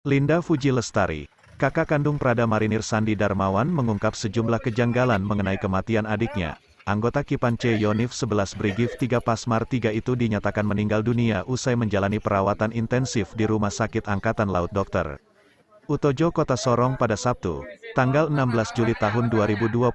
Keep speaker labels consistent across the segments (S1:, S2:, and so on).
S1: Linda Fuji Lestari, kakak kandung Prada Marinir Sandi Darmawan mengungkap sejumlah kejanggalan mengenai kematian adiknya. Anggota Kipan C Yonif 11 Brigif 3 Pasmar 3 itu dinyatakan meninggal dunia usai menjalani perawatan intensif di Rumah Sakit Angkatan Laut Dr. Utojo Kota Sorong pada Sabtu, tanggal 16 Juli tahun 2022,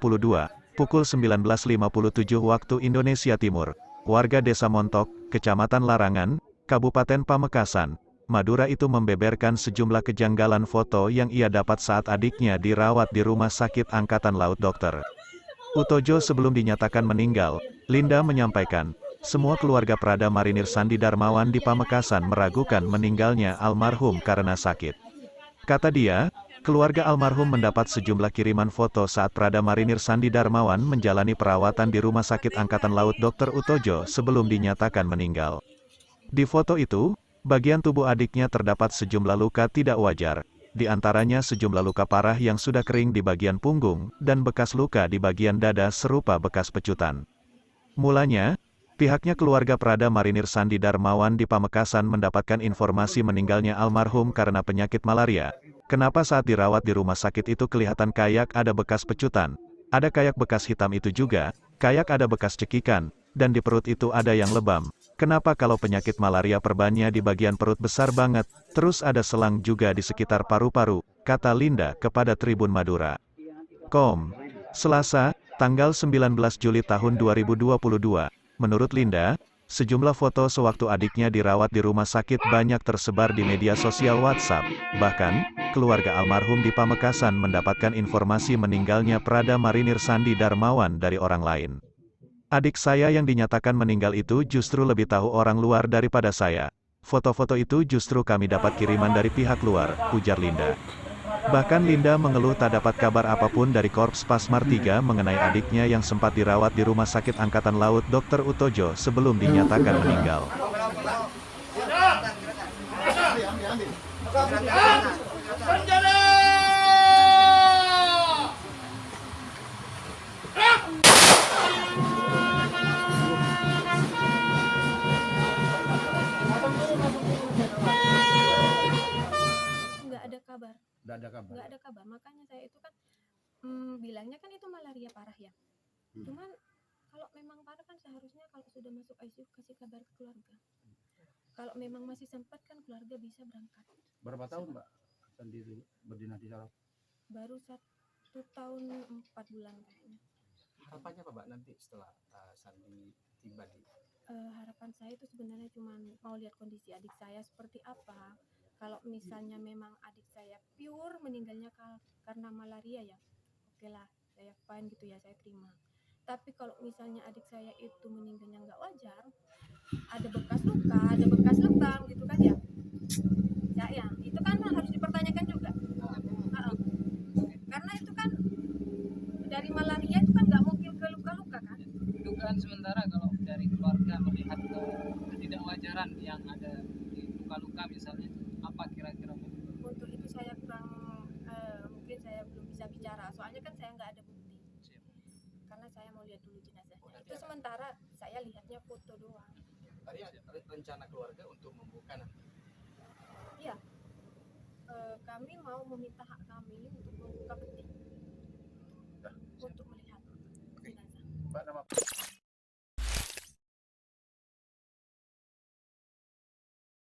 S1: pukul 19.57 waktu Indonesia Timur. Warga Desa Montok, Kecamatan Larangan, Kabupaten Pamekasan, Madura itu membeberkan sejumlah kejanggalan foto yang ia dapat saat adiknya dirawat di Rumah Sakit Angkatan Laut Dr. Utojo sebelum dinyatakan meninggal. Linda menyampaikan, semua keluarga Prada Marinir Sandi Darmawan di Pamekasan meragukan meninggalnya almarhum karena sakit. Kata dia, keluarga almarhum mendapat sejumlah kiriman foto saat Prada Marinir Sandi Darmawan menjalani perawatan di Rumah Sakit Angkatan Laut Dr. Utojo sebelum dinyatakan meninggal. Di foto itu, bagian tubuh adiknya terdapat sejumlah luka tidak wajar, di antaranya sejumlah luka parah yang sudah kering di bagian punggung, dan bekas luka di bagian dada serupa bekas pecutan. Mulanya, pihaknya keluarga Prada Marinir Sandi Darmawan di Pamekasan mendapatkan informasi meninggalnya almarhum karena penyakit malaria. Kenapa saat dirawat di rumah sakit itu kelihatan kayak ada bekas pecutan, ada kayak bekas hitam itu juga, kayak ada bekas cekikan, dan di perut itu ada yang lebam. Kenapa kalau penyakit malaria perbannya di bagian perut besar banget, terus ada selang juga di sekitar paru-paru, kata Linda kepada Tribun Madura. Selasa, tanggal 19 Juli tahun 2022, menurut Linda, sejumlah foto sewaktu adiknya dirawat di rumah sakit banyak tersebar di media sosial WhatsApp. Bahkan, keluarga almarhum di Pamekasan mendapatkan informasi meninggalnya Prada Marinir Sandi Darmawan dari orang lain. Adik saya yang dinyatakan meninggal itu justru lebih tahu orang luar daripada saya. Foto-foto itu justru kami dapat kiriman dari pihak luar, ujar Linda. Bahkan Linda mengeluh tak dapat kabar apapun dari Korps Pasmar 3 mengenai adiknya yang sempat dirawat di Rumah Sakit Angkatan Laut Dr. Utojo sebelum dinyatakan meninggal.
S2: Nggak ada kabar, makanya saya itu kan bilangnya kan itu malaria parah ya. Cuman kalau memang parah kan seharusnya kalau sudah masuk ICU kasih kabar ke keluarga. Kalau memang masih sempat kan keluarga bisa berangkat.
S3: Berapa tahun Mbak Sandi berdinas di sana?
S2: Baru 1 tahun 4 bulan kayaknya.
S4: Harapannya apa Mbak nanti setelah Sandi tiba di?
S2: Harapan saya itu sebenarnya cuma mau lihat kondisi adik saya seperti apa. Kalau misalnya memang adik saya pure meninggalnya karena malaria ya, oke lah, saya fine gitu ya, saya terima. Tapi kalau misalnya adik saya itu meninggalnya nggak wajar, ada bekas luka, ada bekas lebam gitu kan ya, ya itu kan harus dipertanyakan juga. Karena itu kan dari malaria itu kan nggak mungkin ke luka-luka kan.
S5: Dugaan sementara kalau dari keluarga melihat ketidakwajaran yang ada di luka-luka misalnya, apa kira-kira?
S2: Untuk itu saya kurang, mungkin saya belum bisa bicara, soalnya kan saya nggak ada bukti. Karena saya mau lihat dulu jenazahnya. Itu sementara saya lihatnya foto doang.
S4: Tadi ada rencana keluarga untuk membuka nanti?
S2: Iya, kami mau meminta hak kami untuk membuka peti untuk melihat jenazah.
S3: Mbak, nama